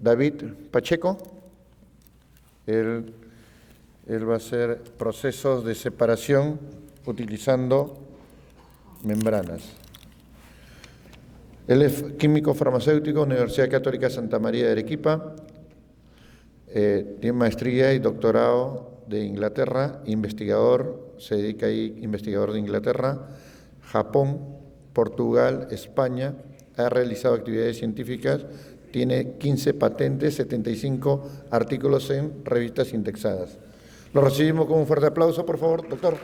David Pacheco. Él va a hacer procesos de separación utilizando membranas. Él es químico farmacéutico, Universidad Católica Santa María de Arequipa. Tiene maestría y doctorado de Inglaterra, investigador, se dedica ahí, investigador de Inglaterra, Japón, Portugal, España. Ha realizado actividades científicas, tiene 15 patentes, 75 artículos en revistas indexadas. Lo recibimos con un fuerte aplauso, por favor, doctor.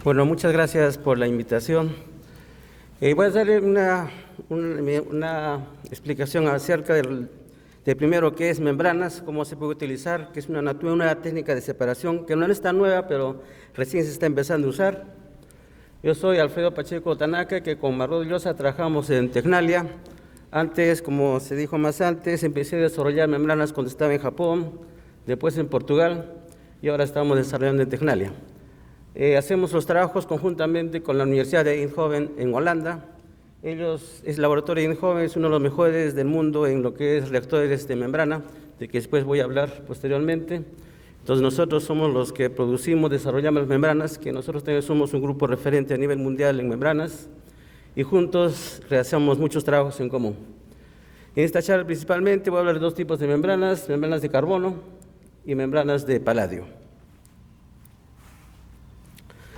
Bueno, muchas gracias por la invitación. Voy a darle una explicación acerca del primero, qué es membranas, cómo se puede utilizar, que es una nueva técnica de separación, que no es tan nueva, pero recién se está empezando a usar. Yo soy Alfredo Pacheco Tanaka, que con Marrero Llosa trabajamos en Tecnalia. Antes, como se dijo más antes, empecé a desarrollar membranas cuando estaba en Japón, después en Portugal, y ahora estamos desarrollando en Tecnalia. Hacemos los trabajos conjuntamente con la Universidad de Eindhoven en Holanda. El laboratorio de Eindhoven es uno de los mejores del mundo en lo que es reactores de membrana, de que después voy a hablar posteriormente. Entonces nosotros somos los que producimos, desarrollamos las membranas, que nosotros también somos un grupo referente a nivel mundial en membranas, y juntos realizamos muchos trabajos en común. En esta charla principalmente voy a hablar de dos tipos de membranas de carbono y membranas de paladio.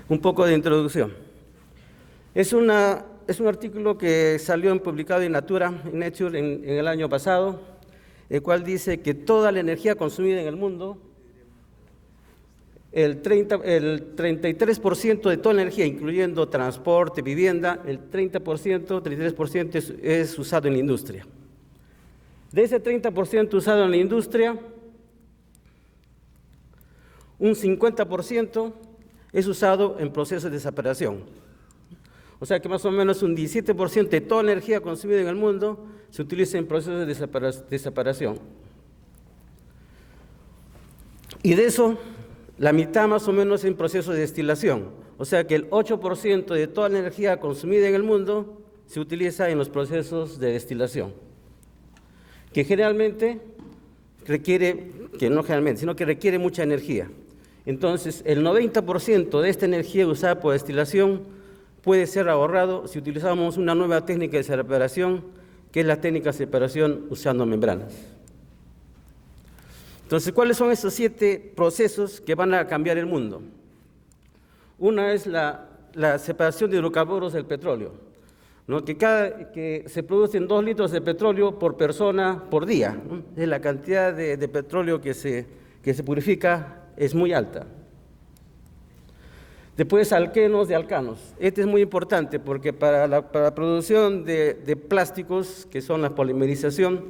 Un poco de introducción. Es un artículo que salió publicado en Nature en el año pasado, el cual dice que toda la energía consumida en el mundo, el 33% de toda la energía, incluyendo transporte, vivienda, el 33% es usado en la industria. De ese 30% usado en la industria, un 50% es usado en procesos de separación. O sea que más o menos un 17% de toda la energía consumida en el mundo se utiliza en procesos de separación. Y de eso, la mitad más o menos en procesos de destilación. O sea que el 8% de toda la energía consumida en el mundo se utiliza en los procesos de destilación, que generalmente requiere, que no generalmente, sino que requiere mucha energía. Entonces, el 90% de esta energía usada por destilación puede ser ahorrado si utilizamos una nueva técnica de separación, que es la técnica de separación usando membranas. Entonces, ¿cuáles son esos 7 procesos que van a cambiar el mundo? Una es la separación de hidrocarburos del petróleo, ¿no? Que se producen 2 litros de petróleo por persona por día, ¿no? Es la cantidad de petróleo que se purifica es muy alta. Después, alquenos de alcanos. Este es muy importante porque para la producción de plásticos, que son la polimerización,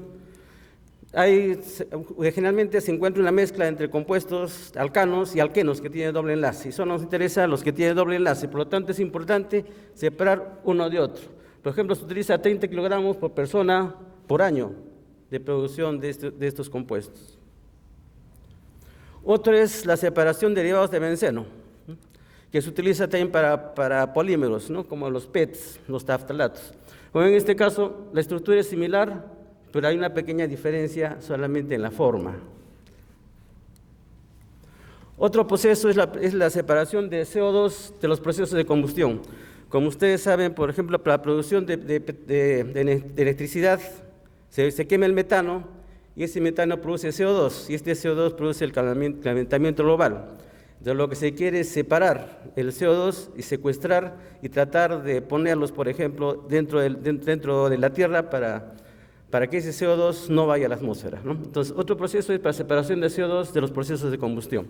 generalmente se encuentra una mezcla entre compuestos alcanos y alquenos que tienen doble enlace. Y eso nos interesa los que tienen doble enlace. Por lo tanto, es importante separar uno de otro. Por ejemplo, se utiliza 30 kilogramos por persona por año de producción de estos compuestos. Otro es la separación de derivados de benceno, ¿no? Que se utiliza también para polímeros, ¿no? Como los PETs, los taftalatos. Bueno, en este caso, la estructura es similar, pero hay una pequeña diferencia solamente en la forma. Otro proceso es la separación de CO2 de los procesos de combustión. Como ustedes saben, por ejemplo, para la producción de electricidad se quema el metano, y ese metano produce CO2, y este CO2 produce el calentamiento global. Entonces, lo que se quiere es separar el CO2 y secuestrar y tratar de ponerlos, por ejemplo, dentro de la Tierra para que ese CO2 no vaya a la atmósfera, ¿no? Entonces, otro proceso es para separación de CO2 de los procesos de combustión.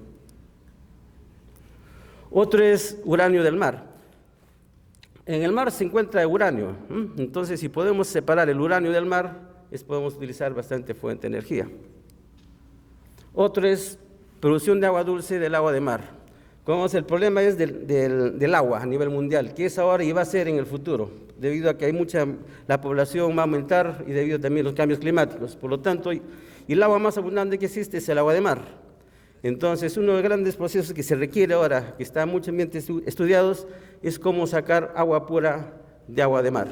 Otro es uranio del mar. En el mar se encuentra uranio, ¿no? Entonces, si podemos separar el uranio del mar, podemos utilizar bastante fuente de energía. Otro es producción de agua dulce del agua de mar. Como el problema es del agua a nivel mundial, que es ahora y va a ser en el futuro, debido a que la población va a aumentar y debido también a los cambios climáticos. Por lo tanto, y el agua más abundante que existe es el agua de mar. Entonces, uno de los grandes procesos que se requiere ahora, que está mucho estudiados, es cómo sacar agua pura de agua de mar.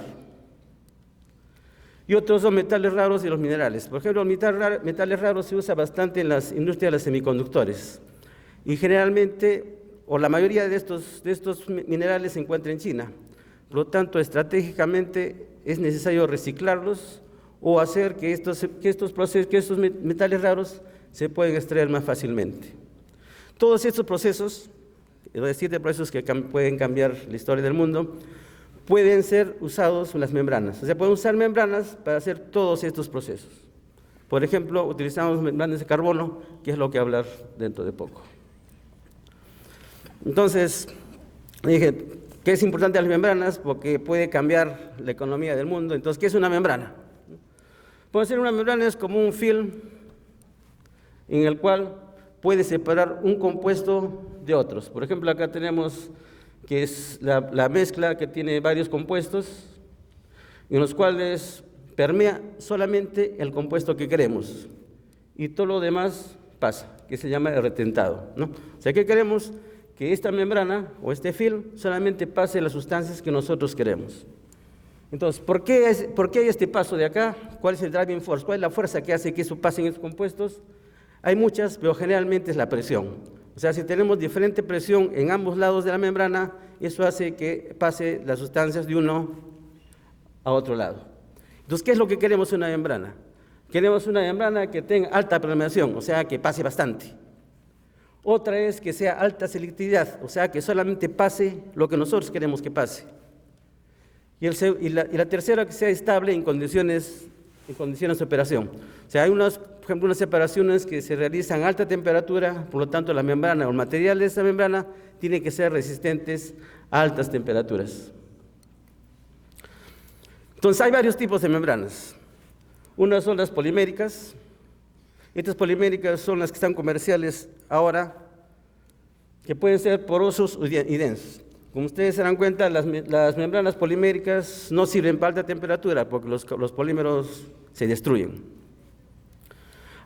Y otros son metales raros y los minerales. Por ejemplo, los metales raros se usa bastante en las industrias de los semiconductores. Y generalmente, o la mayoría de estos minerales se encuentran en China. Por lo tanto, estratégicamente es necesario reciclarlos o hacer que estos metales raros se pueden extraer más fácilmente. Todos estos procesos, los 7 procesos que pueden cambiar la historia del mundo, pueden ser usados en las membranas. O sea, pueden usar membranas para hacer todos estos procesos. Por ejemplo, utilizamos membranas de carbono, que es lo que voy a hablar dentro de poco. Entonces, dije que es importante las membranas porque puede cambiar la economía del mundo. Entonces, ¿qué es una membrana? Puede ser una membrana, es como un film en el cual puede separar un compuesto de otros. Por ejemplo, acá tenemos que es la mezcla que tiene varios compuestos, en los cuales permea solamente el compuesto que queremos, y todo lo demás pasa, que se llama el retentado, ¿no? O sea, ¿qué queremos? Que esta membrana o este film solamente pase las sustancias que nosotros queremos. Entonces, ¿por qué hay este paso de acá? ¿Cuál es el driving force? ¿Cuál es la fuerza que hace que eso pase en estos compuestos? Hay muchas, pero generalmente es la presión. O sea, si tenemos diferente presión en ambos lados de la membrana, eso hace que pase las sustancias de uno a otro lado. Entonces, ¿qué es lo que queremos en una membrana? Queremos una membrana que tenga alta permeación, o sea, que pase bastante. Otra es que sea alta selectividad, o sea, que solamente pase lo que nosotros queremos que pase. Y la tercera, que sea estable en condiciones de operación. O sea, hay por ejemplo, unas separaciones que se realizan a alta temperatura, por lo tanto la membrana o el material de esa membrana tiene que ser resistentes a altas temperaturas. Entonces hay varios tipos de membranas. Unas son las poliméricas. Estas poliméricas son las que están comerciales ahora, que pueden ser porosos y densos. Como ustedes se dan cuenta, las membranas poliméricas no sirven para alta temperatura porque los polímeros se destruyen.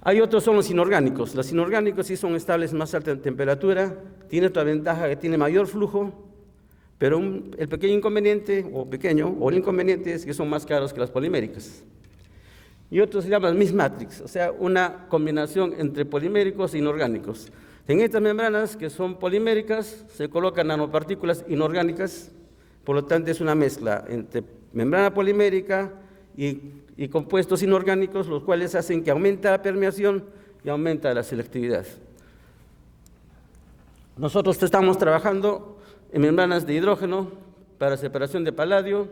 Hay otros, son los inorgánicos. Los inorgánicos sí son estables en más alta temperatura, tiene otra ventaja que tiene mayor flujo, pero el pequeño inconveniente, o el inconveniente es que son más caros que las poliméricas. Y otros se llaman mixed matrix, o sea, una combinación entre poliméricos e inorgánicos. En estas membranas, que son poliméricas, se colocan nanopartículas inorgánicas, por lo tanto es una mezcla entre membrana polimérica y compuestos inorgánicos, los cuales hacen que aumente la permeación y aumenta la selectividad. Nosotros estamos trabajando en membranas de hidrógeno para separación de paladio,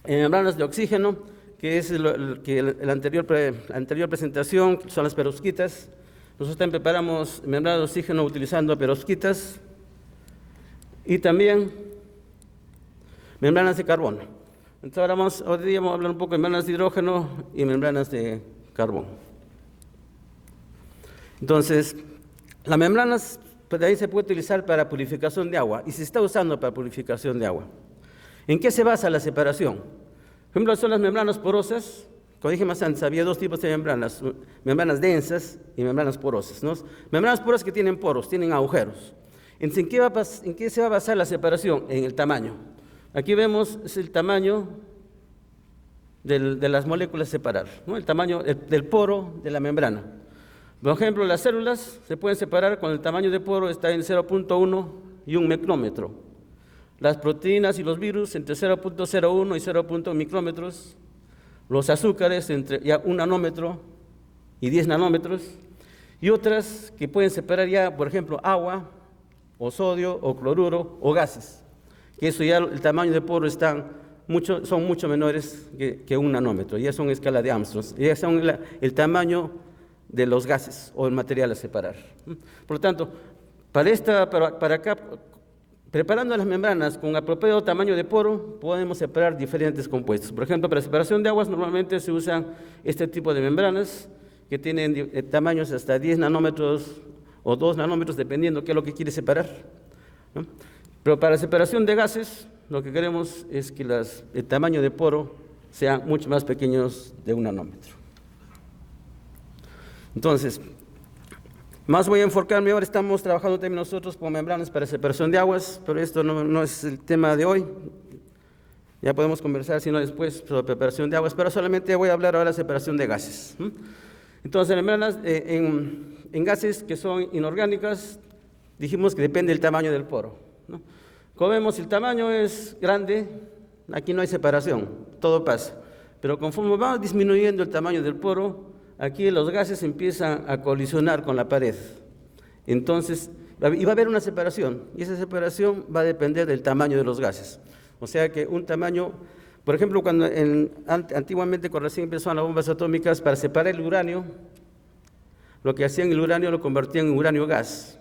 en membranas de oxígeno, que es la anterior presentación, son las perovskitas. Nosotros también preparamos membranas de oxígeno utilizando perovskitas y también membranas de carbono. Entonces hoy día vamos a hablar un poco de membranas de hidrógeno y membranas de carbón. Entonces, las membranas pues, ahí se puede utilizar para purificación de agua y se está usando para purificación de agua. ¿En qué se basa la separación? Por ejemplo, son las membranas porosas. Como dije más antes, había 2 tipos de membranas densas y membranas porosas, ¿no? Membranas porosas que tienen poros, tienen agujeros. Entonces, ¿en qué se va a basar la separación? En el tamaño. Aquí vemos es el tamaño de las moléculas a separar, ¿no? El tamaño del poro de la membrana. Por ejemplo, las células se pueden separar cuando el tamaño de poro está en 0.1 y 1 micrómetro. Las proteínas y los virus entre 0.01 y 0.1 micrómetros. Los azúcares entre ya 1 nanómetro y 10 nanómetros, y otras que pueden separar ya, por ejemplo, agua, o sodio, o cloruro, o gases, que eso ya el tamaño de poro son mucho menores que 1 nanómetro, ya son escala de Armstrong, ya son el tamaño de los gases o el material a separar. Por lo tanto, para acá, preparando las membranas con apropiado tamaño de poro, podemos separar diferentes compuestos. Por ejemplo, para separación de aguas normalmente se usan este tipo de membranas que tienen tamaños hasta 10 nanómetros o 2 nanómetros, dependiendo qué es lo que quiere separar, ¿no? Pero para separación de gases, lo que queremos es que el tamaño de poro sean mucho más pequeños de 1 nanómetro. Entonces, Más voy a enfocarme ahora, estamos trabajando también nosotros con membranas para separación de aguas, pero esto no es el tema de hoy. Ya podemos conversar, si no después, sobre preparación de aguas, pero solamente voy a hablar ahora de separación de gases. Entonces, membranas en gases que son inorgánicas, dijimos que depende del tamaño del poro, ¿no? Como vemos, si el tamaño es grande, aquí no hay separación, todo pasa. Pero conforme va disminuyendo el tamaño del poro, aquí los gases empiezan a colisionar con la pared. Entonces, y va a haber una separación, y esa separación va a depender del tamaño de los gases. O sea que un tamaño, por ejemplo, cuando antiguamente cuando recién empezaron las bombas atómicas, para separar el uranio, lo que hacían el uranio lo convertían en uranio gas.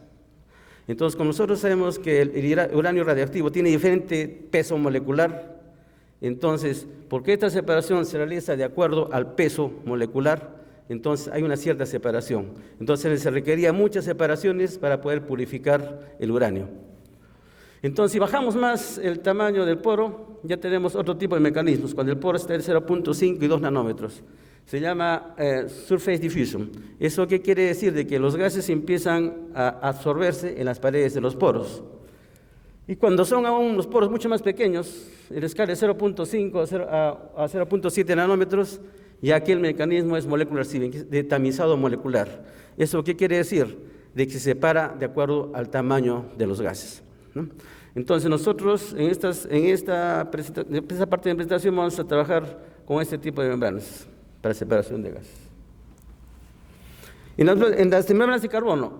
Entonces, como nosotros sabemos que el uranio radiactivo tiene diferente peso molecular, entonces, porque esta separación se realiza de acuerdo al peso molecular, entonces hay una cierta separación. Entonces, se requería muchas separaciones para poder purificar el uranio. Entonces, si bajamos más el tamaño del poro, ya tenemos otro tipo de mecanismos. Cuando el poro está en 0.5 y 2 nanómetros, se llama surface diffusion. ¿Eso qué quiere decir? De que los gases empiezan a absorberse en las paredes de los poros. Y cuando son aún los poros mucho más pequeños, en la escala de 0.5 a 0.7 nanómetros, ya aquí el mecanismo es molecular sieving, de tamizado molecular. ¿Eso qué quiere decir? De que se separa de acuerdo al tamaño de los gases, ¿no? Entonces nosotros en esta parte de la presentación vamos a trabajar con este tipo de membranas para separación de gases. En las membranas de carbono,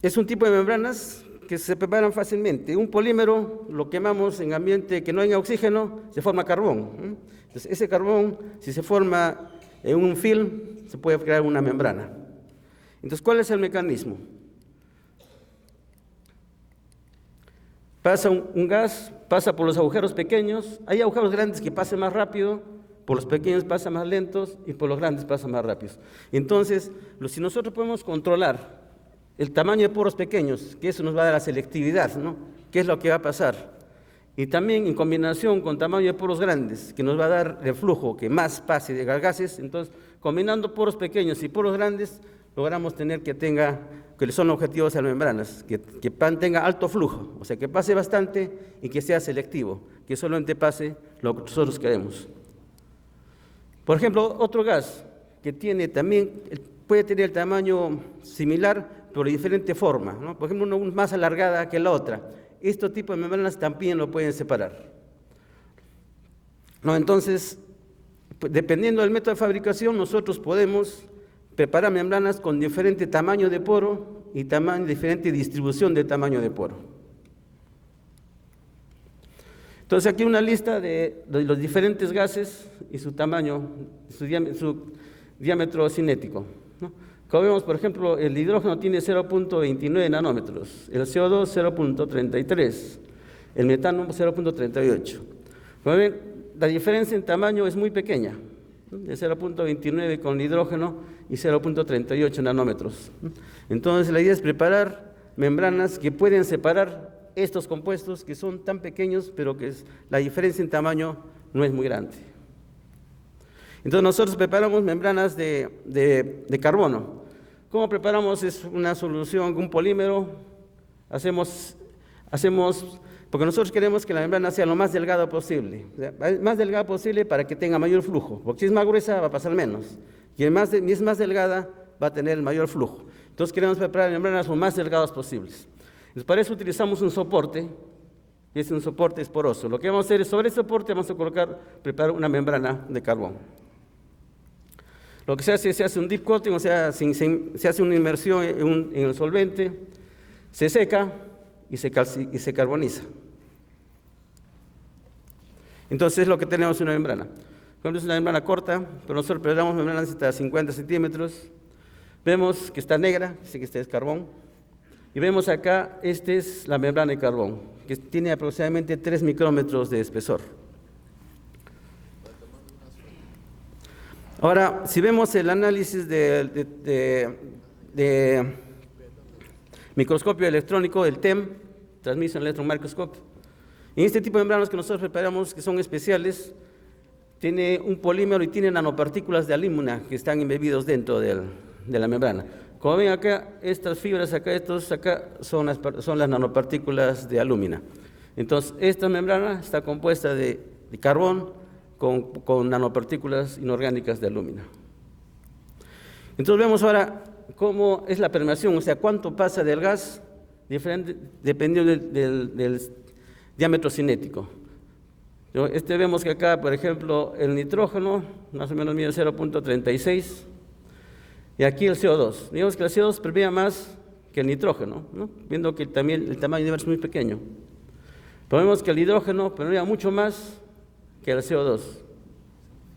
es un tipo de membranas que se preparan fácilmente. Un polímero lo quemamos en ambiente que no haya oxígeno, se forma carbón. Entonces, ese carbón, si se forma en un film, se puede crear una membrana. Entonces, ¿cuál es el mecanismo? Pasa un gas, pasa por los agujeros pequeños, hay agujeros grandes que pasan más rápido, por los pequeños pasan más lentos y por los grandes pasan más rápidos. Entonces, si nosotros podemos controlar el tamaño de poros pequeños, que eso nos va a dar la selectividad, ¿no? ¿Qué es lo que va a pasar? Y también en combinación con tamaño de poros grandes, que nos va a dar el flujo que más pase de gases, entonces combinando poros pequeños y poros grandes, logramos tener que son objetivos de las membranas, que tenga alto flujo, o sea, que pase bastante y que sea selectivo, que solamente pase lo que nosotros queremos. Por ejemplo, otro gas que puede tener el tamaño similar, pero de diferente forma, ¿no? Por ejemplo, una más alargada que la otra. Este tipo de membranas también lo pueden separar, ¿no? Entonces, dependiendo del método de fabricación, nosotros podemos preparar membranas con diferente tamaño de poro y diferente distribución de tamaño de poro. Entonces, aquí una lista de los diferentes gases y su tamaño, su diámetro cinético, ¿no? Como vemos, por ejemplo, el hidrógeno tiene 0.29 nanómetros, el CO2 0.33, el metano 0.38. Como ven, la diferencia en tamaño es muy pequeña, ¿no? De 0.29 con el hidrógeno y 0.38 nanómetros. Entonces, la idea es preparar membranas que pueden separar estos compuestos que son tan pequeños, pero que la diferencia en tamaño no es muy grande. Entonces, nosotros preparamos membranas de carbono. ¿Cómo preparamos? Es una solución, un polímero. Hacemos, porque nosotros queremos que la membrana sea lo más delgada posible. O sea, más delgada posible para que tenga mayor flujo, porque si es más gruesa va a pasar menos. Y es más delgada, va a tener el mayor flujo. Entonces, queremos preparar membranas lo más delgadas posibles. Entonces, para eso utilizamos un soporte, y un soporte es poroso. Lo que vamos a hacer es, sobre ese soporte vamos a preparar una membrana de carbón. Lo que se hace un deep coating, o sea, se hace una inmersión en el solvente, se seca y se carboniza. Entonces, lo que tenemos es una membrana. Cuando es una membrana corta, pero nosotros preparamos membranas hasta 50 centímetros. Vemos que está negra, así que este es carbón. Y vemos acá, esta es la membrana de carbón, que tiene aproximadamente 3 micrómetros de espesor. Ahora, si vemos el análisis de microscopio electrónico, el TEM, Transmission Electron Microscope, en este tipo de membranas que nosotros preparamos, que son especiales, tiene un polímero y tiene nanopartículas de alúmina que están embebidos dentro de la membrana. Como ven acá, estas fibras acá, estos acá son las nanopartículas de alúmina. Entonces, esta membrana está compuesta de carbón con nanopartículas inorgánicas de alúmina. Entonces, vemos ahora cómo es la permeación, o sea, cuánto pasa del gas dependiendo del diámetro cinético. Vemos que acá, por ejemplo, el nitrógeno más o menos mide 0.36 y aquí el CO2. Digamos que el CO2 permea más que el nitrógeno, ¿no? Viendo que también el tamaño del universo es muy pequeño. Pero vemos que el hidrógeno permea mucho más que el CO2,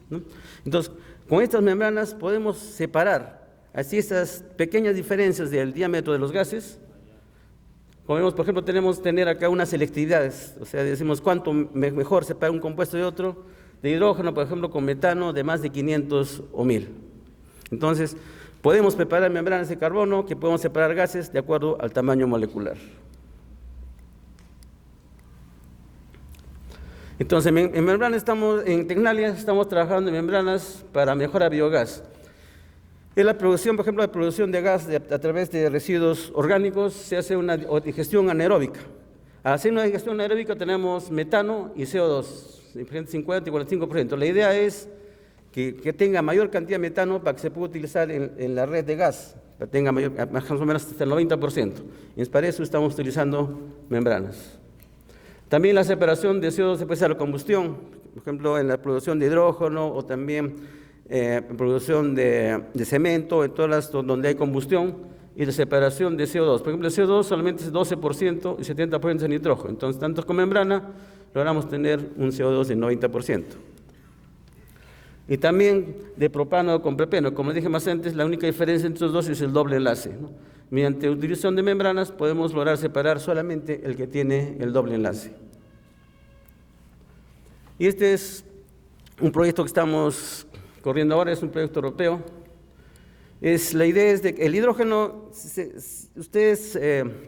¿no? Entonces, con estas membranas podemos separar así estas pequeñas diferencias del diámetro de los gases. Como vemos, por ejemplo, tenemos tener acá unas selectividades, o sea, decimos cuánto mejor separa un compuesto de otro, de hidrógeno, por ejemplo, con metano de más de 500 o 1000. Entonces, podemos preparar membranas de carbono que podemos separar gases de acuerdo al tamaño molecular. Entonces, en membranas en Tecnalia estamos trabajando en membranas para mejora biogás. En la producción, por ejemplo, la producción de gas a través de residuos orgánicos se hace una digestión anaeróbica. Al hacer una digestión anaeróbica tenemos metano y CO2, entre 50 y 45%. La idea es que tenga mayor cantidad de metano para que se pueda utilizar en la red de gas, que tenga más o menos hasta el 90%. Y para eso estamos utilizando membranas. También la separación de CO2 se puede hacer la combustión, por ejemplo, en la producción de hidrógeno o también en producción de cemento, en todas las donde hay combustión, y de separación de CO2. Por ejemplo, el CO2 solamente es 12% y 70% de nitrógeno. Entonces, tanto con membrana, logramos tener un CO2 de 90%. Y también de propano con propeno. Como dije más antes, la única diferencia entre estos dos es el doble enlace, ¿no? Mediante utilización de membranas podemos lograr separar solamente el que tiene el doble enlace. Y este es un proyecto que estamos corriendo ahora, es un proyecto europeo. La idea es de que el hidrógeno, ustedes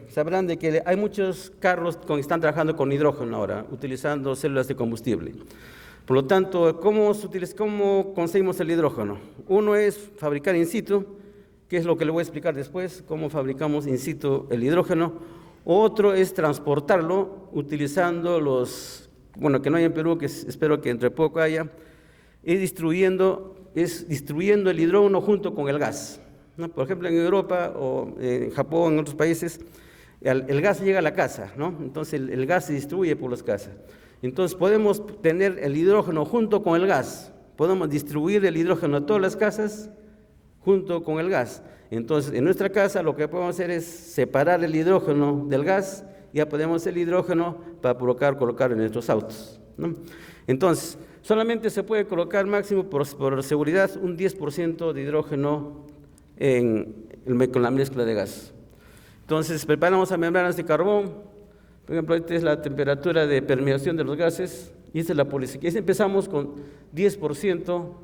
sabrán de que hay muchos carros que están trabajando con hidrógeno ahora, utilizando células de combustible. Por lo tanto, ¿cómo conseguimos el hidrógeno? Uno es fabricar in situ, que es lo que le voy a explicar después, cómo fabricamos in situ el hidrógeno. Otro es transportarlo utilizando que no hay en Perú, que espero que entre poco haya, es distribuyendo el hidrógeno junto con el gas, ¿no? Por ejemplo, en Europa o en Japón, en otros países, el gas llega a la casa, ¿no? Entonces el gas se distribuye por las casas. Entonces podemos tener el hidrógeno junto con el gas, podemos distribuir el hidrógeno a todas las casas junto con el gas. Entonces, en nuestra casa lo que podemos hacer es separar el hidrógeno del gas, ya podemos el hidrógeno para colocar en nuestros autos, ¿no? Entonces, solamente se puede colocar máximo por seguridad un 10% de hidrógeno con la mezcla de gas. Entonces, preparamos a membranas de carbón. Por ejemplo, esta es la temperatura de permeación de los gases y esta es la policyclicidad. Empezamos con 10%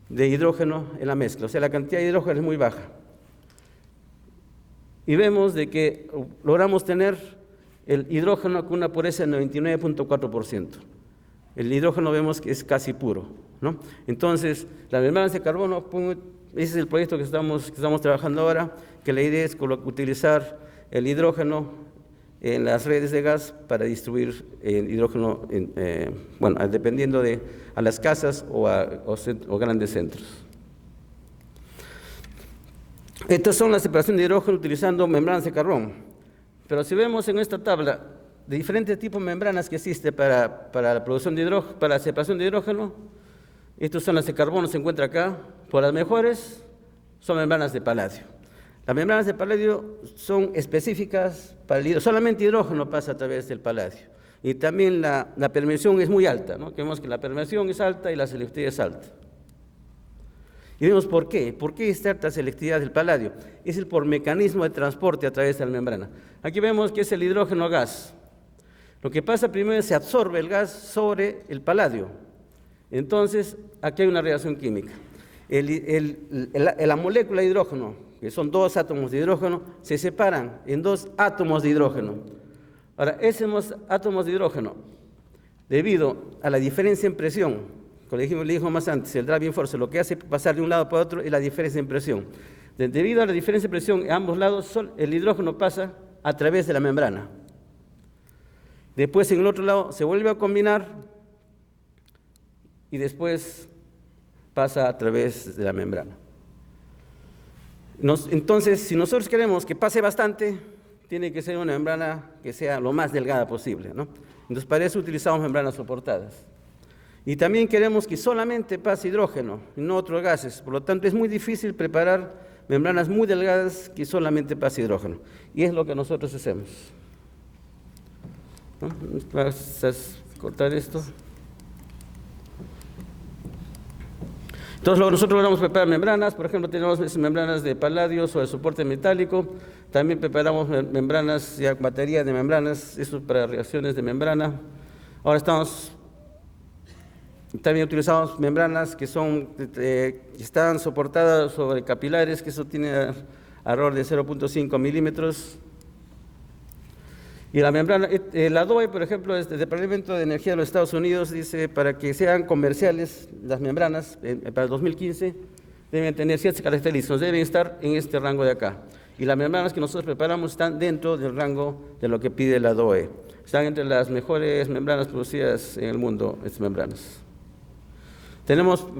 de hidrógeno en la mezcla, o sea, la cantidad de hidrógeno es muy baja. Y vemos de que logramos tener el hidrógeno con una pureza de 99.4%. El hidrógeno vemos que es casi puro, ¿no? Entonces, las membranas de carbono, ese es el proyecto que estamos trabajando ahora, que la idea es utilizar el hidrógeno en las redes de gas para distribuir el hidrógeno, dependiendo a las casas o grandes centros. Estas son la separación de hidrógeno utilizando membranas de carbón. Pero si vemos en esta tabla de diferentes tipos de membranas que existe para la producción de hidrógeno, para la separación de hidrógeno, estas son las de carbono, se encuentra acá. Por las mejores son membranas de paladio. Las membranas de paladio son específicas para el hidrógeno, solamente hidrógeno pasa a través del paladio. Y también la permeación es muy alta, ¿no? Vemos que la permeación es alta y la selectividad es alta. Y vemos por qué. ¿Por qué es alta selectividad del paladio? Es por mecanismo de transporte a través de la membrana. Aquí vemos que es el hidrógeno gas. Lo que pasa primero es que se absorbe el gas sobre el paladio. Entonces, aquí hay una reacción química. La molécula de hidrógeno, que son dos átomos de hidrógeno, se separan en dos átomos de hidrógeno. Ahora, esos átomos de hidrógeno, debido a la diferencia en presión, como le dijimos más antes, el driving force, lo que hace pasar de un lado para otro es la diferencia en presión. Debido a la diferencia de presión en ambos lados, el hidrógeno pasa a través de la membrana. Después, en el otro lado, se vuelve a combinar y después pasa a través de la membrana. Entonces, si nosotros queremos que pase bastante, tiene que ser una membrana que sea lo más delgada posible, ¿no? Entonces, para eso utilizamos membranas soportadas. Y también queremos que solamente pase hidrógeno y no otros gases. Por lo tanto, es muy difícil preparar membranas muy delgadas que solamente pase hidrógeno. Y es lo que nosotros hacemos, ¿no? Vas a cortar esto. Entonces, nosotros logramos preparar membranas. Por ejemplo, tenemos membranas de paladio o de soporte metálico. También preparamos membranas, ya batería de membranas, eso para reacciones de membrana. Ahora también utilizamos membranas que están soportadas sobre capilares, que eso tiene alrededor de 0.5 milímetros. Y la membrana, la DOE, por ejemplo, el Departamento de Energía de los Estados Unidos dice para que sean comerciales las membranas para el 2015 deben tener ciertas características, deben estar en este rango de acá. Y las membranas que nosotros preparamos están dentro del rango de lo que pide la DOE. Están entre las mejores membranas producidas en el mundo, estas membranas.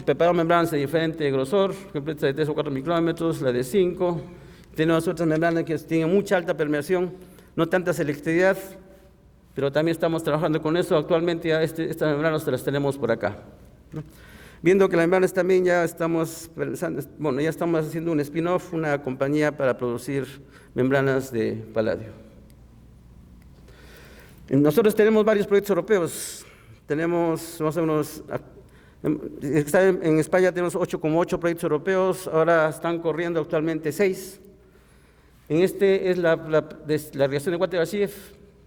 Preparamos membranas de diferente grosor, por ejemplo, de 3 o 4 micrómetros, la de 5. Tenemos otras membranas que tienen mucha alta permeación, no tanta selectividad, pero también estamos trabajando con eso. Actualmente ya estas membranas las tenemos por acá, ¿no? Viendo que las membranas también ya estamos haciendo un spin-off, una compañía para producir membranas de paladio. Nosotros tenemos varios proyectos europeos. Tenemos más o menos, en España tenemos 8,8 proyectos europeos, ahora están corriendo actualmente 6. Es la reacción de Water-Reactive,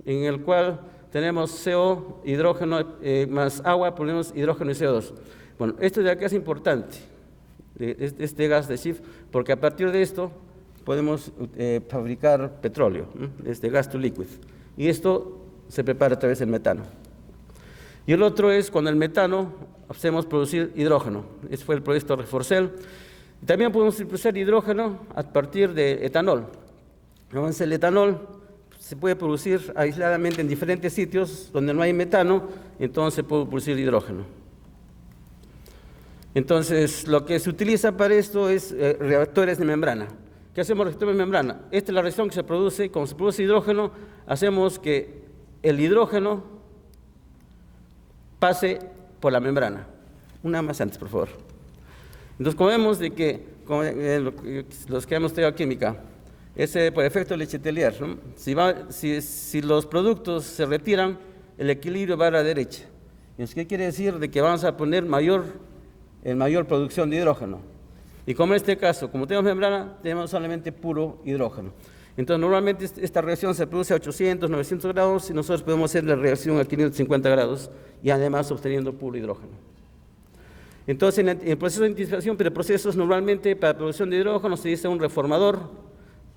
en el cual tenemos CO, hidrógeno más agua, ponemos hidrógeno y CO2. Bueno, esto de acá es importante, este gas de Schiff, porque a partir de esto podemos fabricar petróleo, ¿no? Este gas to liquid. Y esto se prepara a través del metano. Y el otro es con el metano hacemos producir hidrógeno. Ese fue el proyecto Reforcel. También podemos producir hidrógeno a partir de etanol. Entonces, el etanol se puede producir aisladamente en diferentes sitios donde no hay metano, entonces se puede producir hidrógeno. Entonces, lo que se utiliza para esto es reactores de membrana. ¿Qué hacemos reactores de membrana? Esta es la reacción que se produce. Cuando se produce hidrógeno, hacemos que el hidrógeno pase por la membrana. Una más antes, por favor. Entonces, como vemos de que los que hemos estudiado química, ese por efecto Lechtelier, ¿no? Si los productos se retiran, el equilibrio va a la derecha. ¿Qué quiere decir? De que vamos a poner mayor producción de hidrógeno. Y como en este caso, como tenemos membrana, tenemos solamente puro hidrógeno. Entonces, normalmente esta reacción se produce a 800, 900 grados y nosotros podemos hacer la reacción a 550 grados y además obteniendo puro hidrógeno. Entonces, en el proceso de intensificación, pero procesos normalmente para producción de hidrógeno se dice un reformador,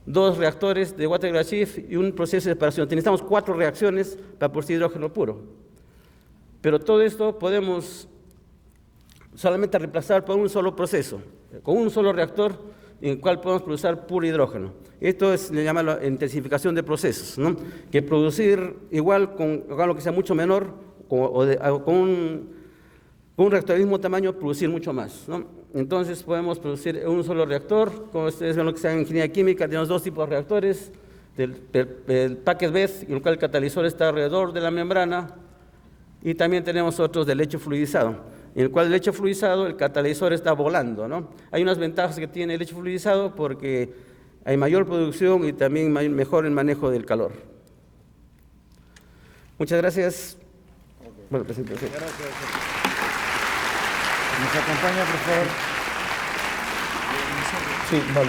2 reactores de Water-Reactive y un proceso de separación. Necesitamos 4 reacciones para producir hidrógeno puro. Pero todo esto podemos solamente reemplazar por un solo proceso, con un solo reactor en el cual podemos producir puro hidrógeno. Esto le llama la intensificación de procesos, ¿no? Que producir igual con algo que sea mucho menor con un reactor del mismo tamaño, producir mucho más, ¿no? Entonces podemos producir un solo reactor. Como ustedes ven lo que sea en ingeniería química, tenemos 2 tipos de reactores, el packed bed, en el cual el catalizador está alrededor de la membrana, y también tenemos otros de lecho fluidizado, en el cual el lecho fluidizado, el catalizador está volando, ¿no? Hay unas ventajas que tiene el lecho fluidizado porque hay mayor producción y también mejor el manejo del calor. Muchas gracias. Bueno, presentación. Gracias. ¿Nos acompaña, por favor? Sí, vale.